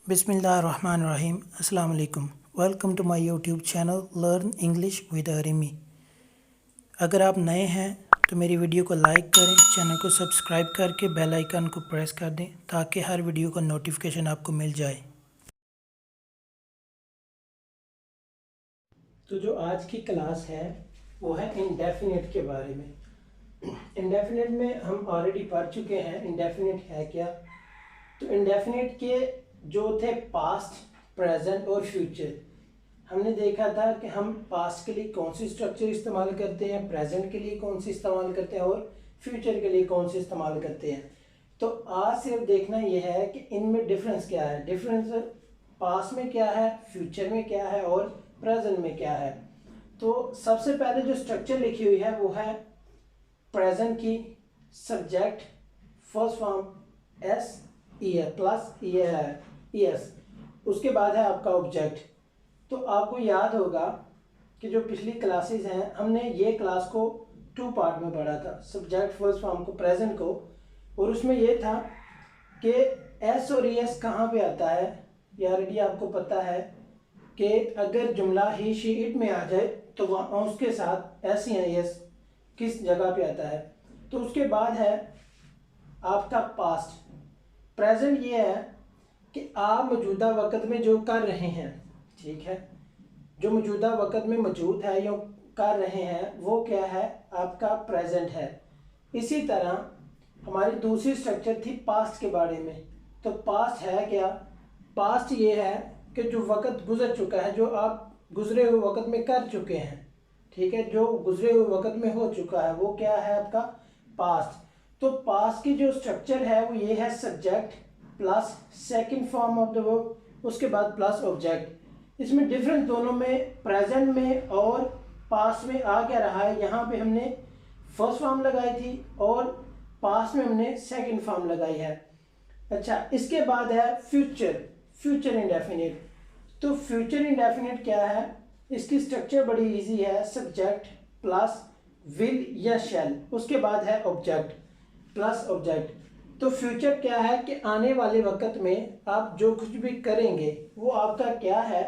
बिस्मिल्लाहिर्रहमानिर्रहीम। अस्सलाम वालेकुम। Welcome to my YouTube channel learn English with अरिमी। अगर आप नए हैं तो मेरी वीडियो को लाइक करें, चैनल को सब्सक्राइब करके बेल आइकन को प्रेस कर दें ताकि हर वीडियो का नोटिफिकेशन आपको मिल जाए। तो जो आज की क्लास है वो है इंडेफिनिट के बारे में। इंडेफिनिट में हम ऑलरेडी पढ़ चुके हैं इंडेफिनिट है क्या। तो इंडेफिनिट के जो थे पास्ट, प्रेजेंट और फ्यूचर, हमने देखा था कि हम पास्ट के लिए कौन सी स्ट्रक्चर इस्तेमाल करते हैं, प्रेजेंट के लिए कौन सी इस्तेमाल करते हैं और फ्यूचर के लिए कौन सी इस्तेमाल करते हैं। तो आज सिर्फ देखना यह है कि इनमें डिफरेंस क्या है, डिफरेंस पास्ट में क्या है, फ्यूचर में क्या है और प्रेजेंट में क्या है। तो सबसे पहले जो स्ट्रक्चर लिखी हुई है वो है प्रेजेंट की। Subject first form S E है प्लस ई है एस, उसके बाद है आपका ऑब्जेक्ट। तो आपको याद होगा कि जो पिछली क्लासेस हैं हमने ये क्लास को 2 पार्ट में पढ़ा था, सब्जेक्ट फर्स्ट फॉर्म को, प्रेजेंट को। और उसमें ये था कि एस और एस कहाँ पे आता है। ये ऑलरेडी आपको पता है कि अगर जुमला ही शी इट में आ जाए तो वहाँ उसके साथ एस या एस किस जगह पे आता है। तो उसके बाद है आपका पास्ट। प्रेजेंट ये है कि आप मौजूदा वक़्त में जो कर रहे हैं, ठीक है, जो मौजूदा वक़्त में मौजूद है या कर रहे हैं वो क्या है, आपका प्रेजेंट है। इसी तरह हमारी दूसरी स्ट्रक्चर थी पास्ट के बारे में। तो पास्ट है क्या, पास्ट ये है कि जो वक़्त गुजर चुका है, जो आप गुजरे हुए वक़्त में कर चुके हैं, ठीक है, जो गुजरे हुए वक़्त में हो चुका है वो क्या है आपका पास्ट। तो पास्ट की जो स्ट्रक्चर है वो ये है subject plus second form of the verb, उसके बाद प्लस ऑब्जेक्ट। इसमें डिफरेंस दोनों में, प्रेजेंट में और पास्ट में आ क्या रहा है। यहाँ पे हमने फर्स्ट फॉर्म लगाई थी और पास्ट में हमने सेकंड फॉर्म लगाई है। अच्छा, इसके बाद है फ्यूचर, फ्यूचर इंडेफिनिट। तो फ्यूचर इंडेफिनिट क्या है, इसकी स्ट्रक्चर बड़ी इजी है, सब्जेक्ट प्लस विल या शैल, उसके बाद है ऑब्जेक्ट प्लस ऑब्जेक्ट। तो फ्यूचर क्या है कि आने वाले वक्त में आप जो कुछ भी करेंगे वो आपका क्या है,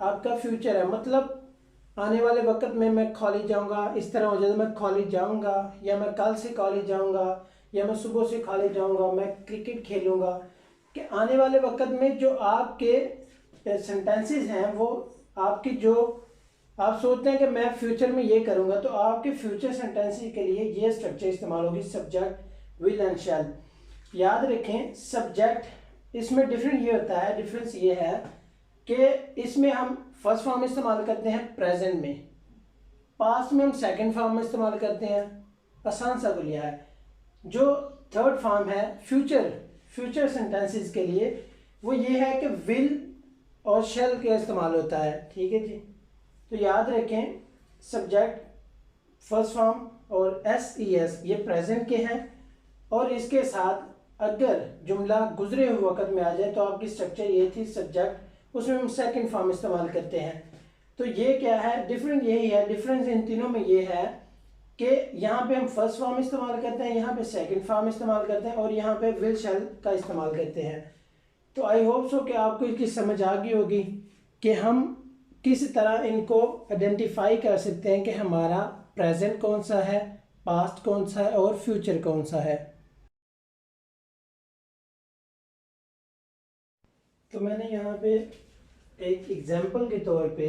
आपका फ्यूचर है। मतलब आने वाले वक्त में मैं कॉलेज जाऊंगा, इस तरह हो जाए मैं कॉलेज जाऊंगा, या मैं कल से कॉलेज जाऊंगा, या मैं सुबह से कॉलेज जाऊंगा, मैं क्रिकेट खेलूंगा। कि आने वाले वक्त में जो आपके सेंटेंसेस हैं वो आपकी, जो आप सोचते हैं कि मैं फ्यूचर में ये करूंगा, तो आपके फ्यूचर सेंटेंसेस के लिए ये स्ट्रक्चर इस्तेमाल होगी, सब्जेक्ट विल एंड शैल। याद रखें सब्जेक्ट, इसमें डिफरेंट ये होता है, डिफरेंस ये है कि इसमें हम फर्स्ट फॉर्म इस्तेमाल करते हैं प्रेजेंट में, पास्ट में हम सेकंड फॉर्म में इस्तेमाल करते हैं। आसान सा तो लिया है। जो थर्ड फॉर्म है फ्यूचर, फ्यूचर सेंटेंसेस के लिए वो ये है कि विल और शैल का इस्तेमाल होता है, ठीक है जी। तो याद रखें सब्जेक्ट फर्स्ट फॉर्म और एस ई एस ये प्रेजेंट के हैं, और इसके साथ अगर जुमला गुजरे हुए वक्त में आ जाए तो आपकी स्ट्रक्चर ये थी सब्जेक्ट, उसमें हम सेकंड फॉर्म इस्तेमाल करते हैं। तो ये क्या है, डिफरेंट यही है, डिफरेंस इन तीनों में ये है कि यहाँ पे हम फर्स्ट फॉर्म इस्तेमाल करते हैं, यहाँ पे सेकंड फॉर्म इस्तेमाल करते हैं और यहाँ पे विल शैल का इस्तेमाल करते हैं। तो आई होप सो कि आपको इसकी समझ आ गई होगी कि हम किस तरह इनको आइडेंटिफाई कर सकते हैं कि हमारा प्रेजेंट कौन सा है, पास्ट कौन सा है और फ्यूचर कौन सा है। तो मैंने यहाँ पे एक एग्जाम्पल के तौर पे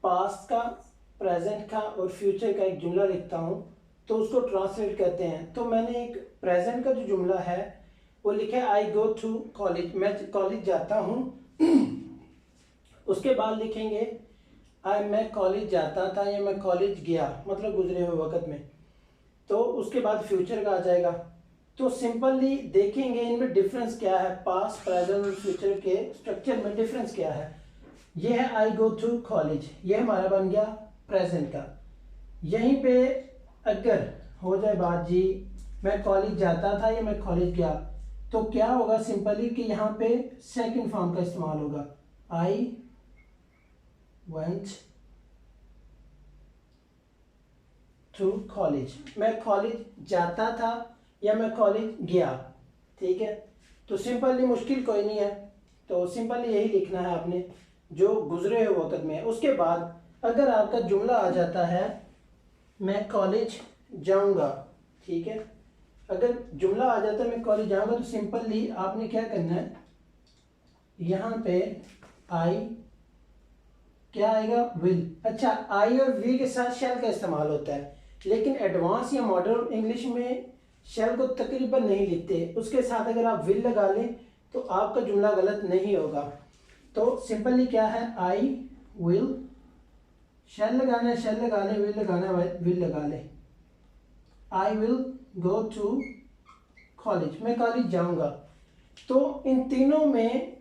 पास्ट का, प्रेजेंट का और फ्यूचर का एक जुमला लिखता हूँ, तो उसको ट्रांसलेट करते हैं। तो मैंने एक प्रेजेंट का जो जुमला है वो लिखा है आई गो टू कॉलेज, मैं कॉलेज जाता हूँ। उसके बाद लिखेंगे मैं कॉलेज जाता था या मैं कॉलेज गया, मतलब गुजरे हुए वक्त में। तो उसके बाद फ्यूचर का आ जाएगा। तो सिंपली देखेंगे इनमें डिफरेंस क्या है, पास्ट प्रेजेंट और फ्यूचर के स्ट्रक्चर में डिफरेंस क्या है। ये है आई गो टू कॉलेज, ये हमारा बन गया प्रेजेंट का। यहीं पे अगर हो जाए बात जी मैं कॉलेज जाता था या मैं कॉलेज गया, तो क्या होगा सिंपली कि यहाँ पे सेकंड फॉर्म का इस्तेमाल होगा, आई वेंट टू कॉलेज। मैं कॉलेज जाता था या मैं कॉलेज गया, ठीक है। तो सिंपली मुश्किल कोई नहीं है, तो सिंपल यही लिखना है आपने जो गुजरे हुए वक्त में है। उसके बाद अगर आपका जुमला आ जाता है मैं कॉलेज जाऊंगा, ठीक है, अगर जुमला आ जाता है मैं कॉलेज जाऊंगा तो सिंपली आपने क्या करना है, यहाँ पे आई क्या आएगा, विल। अच्छा, आई और विल के साथ शैल का इस्तेमाल होता है, लेकिन एडवांस या मॉडर्न इंग्लिश में शैल को तकरीबन नहीं लिखते। उसके साथ अगर आप विल लगा लें तो आपका जुमला गलत नहीं होगा। तो सिंपली क्या है, आई विल, शैल लगाना है, शैल लगा लें, विल लगाना है, विल लगा लें। I will go to college, मैं कॉलेज जाऊंगा। तो इन तीनों में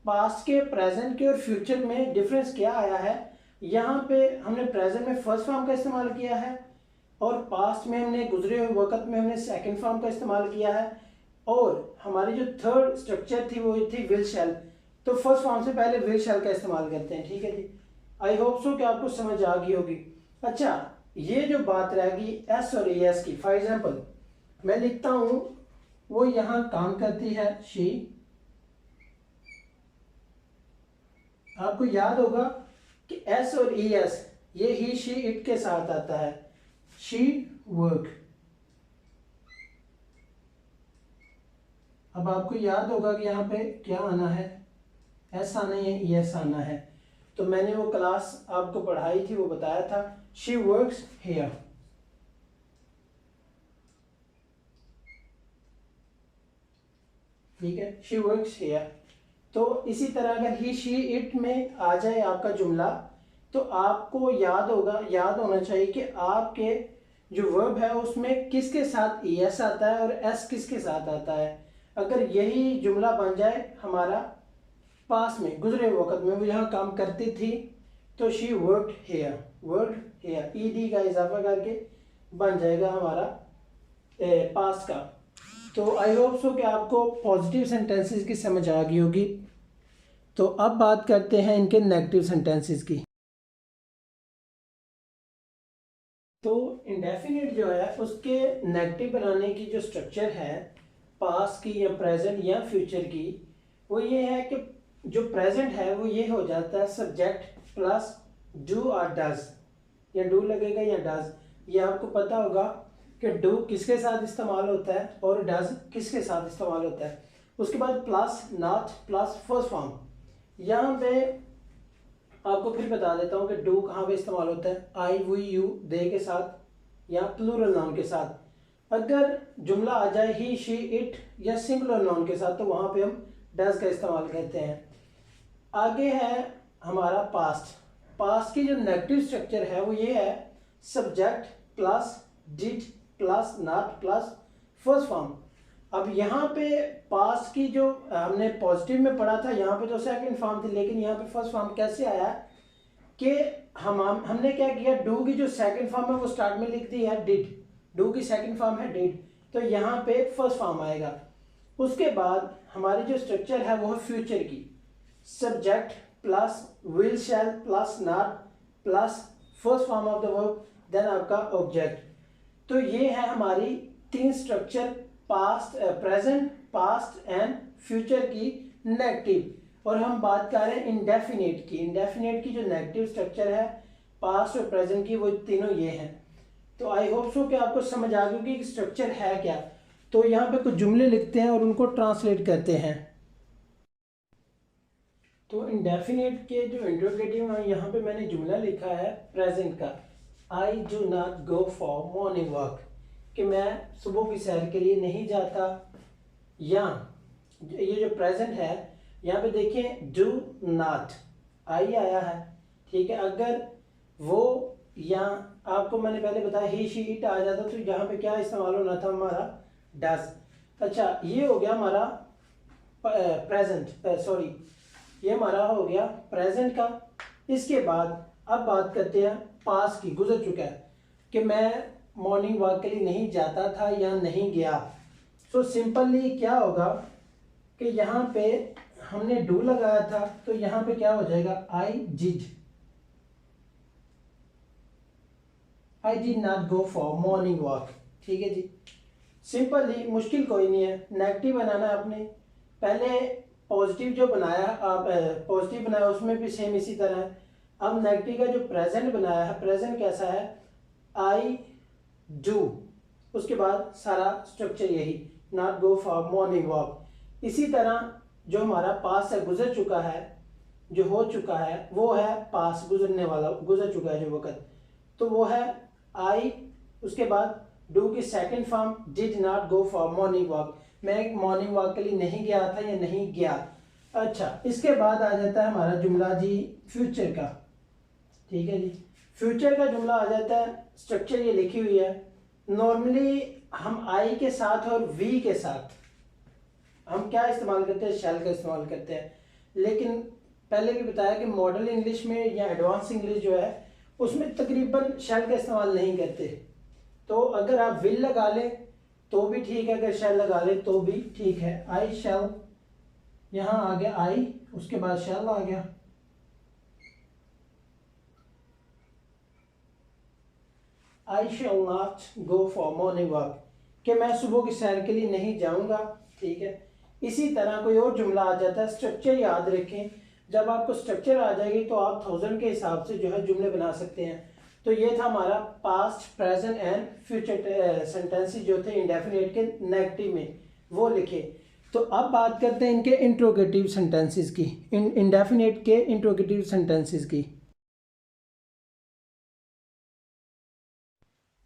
पास्ट के, प्रेजेंट के और फ्यूचर में डिफरेंस क्या आया है, यहाँ पे हमने प्रेजेंट में फर्स्ट फॉर्म का इस्तेमाल किया है और पास्ट में हमने गुजरे हुए वक्त में हमने सेकंड फॉर्म का इस्तेमाल किया है, और हमारी जो थर्ड स्ट्रक्चर थी वो थी विल शैल। तो फर्स्ट फॉर्म से पहले विल शैल का इस्तेमाल करते हैं, ठीक है जी। आई होप सो कि आपको समझ आ गई होगी। अच्छा, ये जो बात रहेगी एस और एस की, फॉर एग्जाम्पल मैं लिखता हूँ वो यहाँ काम करती है शी, आपको याद होगा कि एस और ई एस ये ही शी इट के साथ आता है, शी वर्क। अब आपको याद होगा कि यहाँ पे क्या आना है, एस आना है, ई एस आना है। तो मैंने वो क्लास आपको पढ़ाई थी, वो बताया था शी वर्क्स हियर, ठीक है, शी वर्क्स हियर। तो इसी तरह अगर ही शी इट में आ जाए आपका जुमला तो आपको याद होना चाहिए कि आपके जो वर्ब है उसमें किसके साथ एस आता है और एस किसके साथ आता है। अगर यही जुमला बन जाए हमारा पास में, गुजरे वक्त में वो यहाँ काम करती थी, तो she worked here, worked here, ED का इजाफा करके बन जाएगा हमारा पास्ट का। तो आई होप सो कि आपको पॉजिटिव सेंटेंसेस की समझ आ गई होगी। तो अब बात करते हैं इनके नेगेटिव सेंटेंसेस की। तो इंडेफिनिट जो है उसके नेगेटिव बनाने की जो स्ट्रक्चर है पास्ट की या प्रेजेंट या फ्यूचर की, वो ये है कि जो प्रेजेंट है वो ये हो जाता है सब्जेक्ट प्लस डू और डज, या डू लगेगा या डज। ये आपको पता होगा कि डू किसके साथ इस्तेमाल होता है और डज किसके साथ इस्तेमाल होता है। उसके बाद plus not plus first form. यहाँ पे आपको फिर बता देता हूँ कि डू कहाँ पे इस्तेमाल होता है, आई वी यू दे के साथ या प्लूरल नाउन के साथ। अगर जुमला आ जाए ही शी इट या सिंगुलर नाउन के साथ तो वहाँ पे हम डज का इस्तेमाल करते हैं। आगे है हमारा पास्ट। पास्ट की जो नेगेटिव स्ट्रक्चर है वो ये है subject plus did plus not plus first form. अब यहाँ पे पास्ट की जो हमने पॉजिटिव में पढ़ा था, यहाँ पे तो सेकंड फॉर्म थी, लेकिन यहाँ पे फर्स्ट फॉर्म कैसे आया कि हमने क्या किया, डू की जो सेकंड फॉर्म है वो स्टार्ट में लिख दी है डिड, डू की सेकंड फॉर्म है डिड, तो यहाँ पे फर्स्ट फॉर्म आएगा। उसके बाद हमारी जो स्ट्रक्चर है वो है फ्यूचर की, subject plus will shall plus not plus first form of the verb then आपका ऑब्जेक्ट। तो ये है हमारी तीन structure, past, present, past and future की नेगेटिव। और हम बात कर रहे हैं इंडेफिनिट की। इंडेफिनिट की जो नेगेटिव स्ट्रक्चर है पास्ट और प्रेजेंट की, वो तीनों ये हैं। तो आई होप सो कि आपको समझ आ गई कि स्ट्रक्चर है क्या। तो यहाँ पे कुछ जुमले लिखते हैं और उनको ट्रांसलेट करते हैं। तो इंडेफिनिट के जो इंट्रोगेटिव है, यहाँ पे मैंने जुमला लिखा है प्रेजेंट का, I do not go for morning walk, कि मैं सुबह की सैर के लिए नहीं जाता। या ये जो प्रेजेंट है यहाँ पे देखें डू नॉट आई आया है, ठीक है। अगर वो या आपको मैंने पहले बताया ही शी इट आ जाता तो यहाँ पे क्या इस्तेमाल होना था हमारा डज। अच्छा, ये हो गया हमारा प्रेजेंट, सॉरी ये हमारा हो गया प्रेजेंट का। इसके बाद अब बात करते हैं पास्ट की, गुजर चुका है, कि मैं मॉर्निंग वॉक के लिए नहीं जाता था या नहीं गया। तो सिंपली क्या होगा कि यहाँ पे हमने डू लगाया था तो यहाँ पे क्या हो जाएगा I did not go for morning walk, ठीक है जी। सिंपली, मुश्किल कोई नहीं है। नेगेटिव बनाना है आपने, पहले पॉजिटिव जो बनाया आप पॉजिटिव बनाया उसमें भी सेम इसी तरह है। अब नेगेटिव का जो प्रेजेंट बनाया है, प्रेजेंट कैसा है, आई डू, उसके बाद सारा स्ट्रक्चर यही, not go for morning walk. इसी तरह जो हमारा पास है, गुजर चुका है, जो हो चुका है वो है पास, गुजरने वाला, गुजर चुका है जो वक्त, तो वो है आई। उसके बाद डू की second form did not go for morning walk, मैं मॉर्निंग वॉक के लिए नहीं गया था या नहीं गया। अच्छा, इसके बाद आ जाता है हमारा जुमला जी फ्यूचर का। ठीक है जी, फ्यूचर का जुमला आ जाता है, स्ट्रक्चर ये लिखी हुई है। नॉर्मली हम आई के साथ और वी के साथ हम क्या इस्तेमाल करते हैं, शैल का इस्तेमाल करते हैं। लेकिन पहले भी बताया कि मॉडल इंग्लिश में या एडवांस इंग्लिश जो है उसमें तकरीबन शैल का इस्तेमाल नहीं करते। तो अगर आप विल लगा लें तो भी ठीक है, अगर शैल लगा लें तो भी ठीक है। आई शैल, यहाँ आ गया आई, उसके बाद शैल आ गया। I shall not go for morning walk, कि मैं सुबह की सैर के लिए नहीं जाऊंगा। ठीक है, इसी तरह कोई और जुमला आ जाता है। स्ट्रक्चर याद रखें, जब आपको स्ट्रक्चर आ जाएगी तो आप 1000 के हिसाब से जो है जुमले बना सकते हैं। तो ये था हमारा past, present and future sentences जो थे इंडेफिनिट के नेगेटिव में, वो लिखे। तो अब बात करते हैं इनके इंट्रोगेटिव सेंटेंसेस की, इंडेफिनिट के इंट्रोगेटिव सेंटेंसेस की।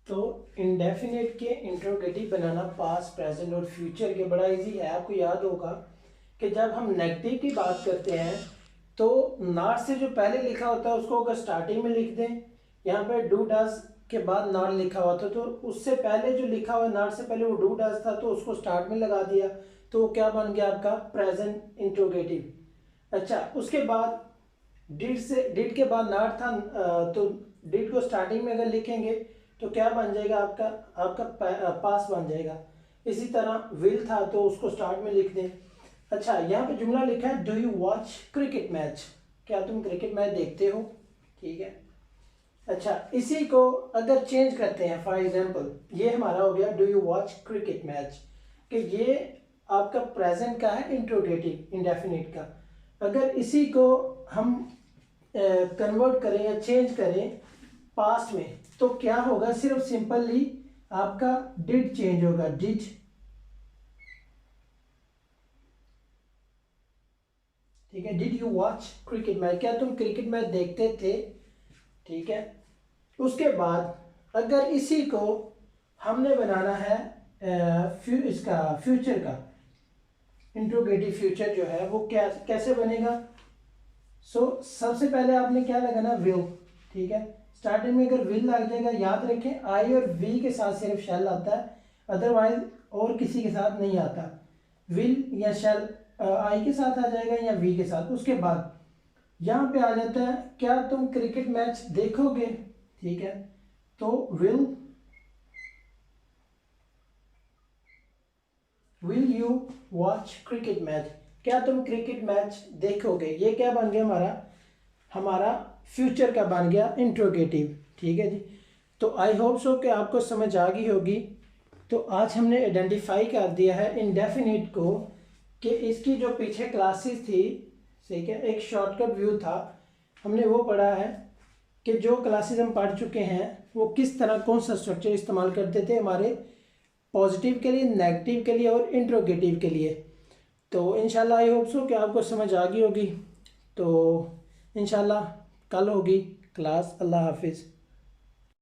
तो इंडेफिनिट के इंट्रोगेटिव बनाना पास्ट, प्रेजेंट और फ्यूचर के बड़ा इजी है। आपको याद होगा कि जब हम नेगेटिव की बात करते हैं तो नॉट से जो पहले लिखा होता है उसको अगर स्टार्टिंग में लिख दें, यहाँ पे डू डज के बाद नॉट लिखा हुआ था, तो उससे पहले जो लिखा हुआ नॉट से पहले वो डू डज था, तो उसको स्टार्ट में लगा दिया, तो वो क्या बन गया आपका प्रेजेंट इंट्रोगेटिव। अच्छा, उसके बाद डिड से, डिड के बाद नॉट था, तो डिड को स्टार्टिंग में अगर लिखेंगे तो क्या बन जाएगा आपका, आपका पास बन जाएगा। इसी तरह विल था तो उसको स्टार्ट में लिख दें। अच्छा, यहाँ पे जुमला लिखा है do you watch cricket match, क्या तुम क्रिकेट मैच देखते हो। ठीक है, अच्छा इसी को अगर चेंज करते हैं, फॉर एग्जांपल ये हमारा हो गया do you watch cricket match, कि ये आपका प्रेजेंट का है इंट्रोगेटिव इंडेफिनिट का। अगर इसी को हम कन्वर्ट करें या चेंज करें पास्ट में तो क्या होगा, सिर्फ सिंपली आपका डिड चेंज होगा, डिड। ठीक है, did you watch cricket match, क्या तुम क्रिकेट मैच देखते थे। ठीक है, उसके बाद अगर इसी को हमने बनाना है इसका फ्यूचर का इंट्रोगेटिव फ्यूचर जो है वो क्या कैसे बनेगा। सबसे पहले आपने क्या लगाना, विल। ठीक है, स्टार्टिंग में अगर विल लग जाएगा, याद रखें आई और वी के साथ सिर्फ शैल आता है, अदरवाइज और किसी के साथ नहीं आता। विल या शैल आई के साथ आ जाएगा या वी के साथ। उसके बाद यहाँ पे आ जाता है क्या तुम क्रिकेट मैच देखोगे। ठीक है, तो will you watch cricket match, क्या तुम क्रिकेट मैच देखोगे। ये क्या बन गया हमारा फ्यूचर का बन गया इंट्रोगेटिव। ठीक है जी, तो आई होप सो कि आपको समझ आ गई होगी। तो आज हमने आइडेंटिफाई कर दिया है इंडेफिनिट को, कि इसकी जो पीछे क्लासेस थी, ठीक है, एक शॉर्टकट व्यू था, हमने वो पढ़ा है कि जो क्लासेस हम पढ़ चुके हैं वो किस तरह कौन सा स्ट्रक्चर इस्तेमाल करते थे हमारे पॉजिटिव के लिए, नेगेटिव के लिए और इंट्रोगेटिव के लिए। तो इंशाल्लाह आई होप सो कि आपको समझ आ गई होगी। तो इंशाल्लाह कल होगी क्लास। अल्लाह हाफिज़।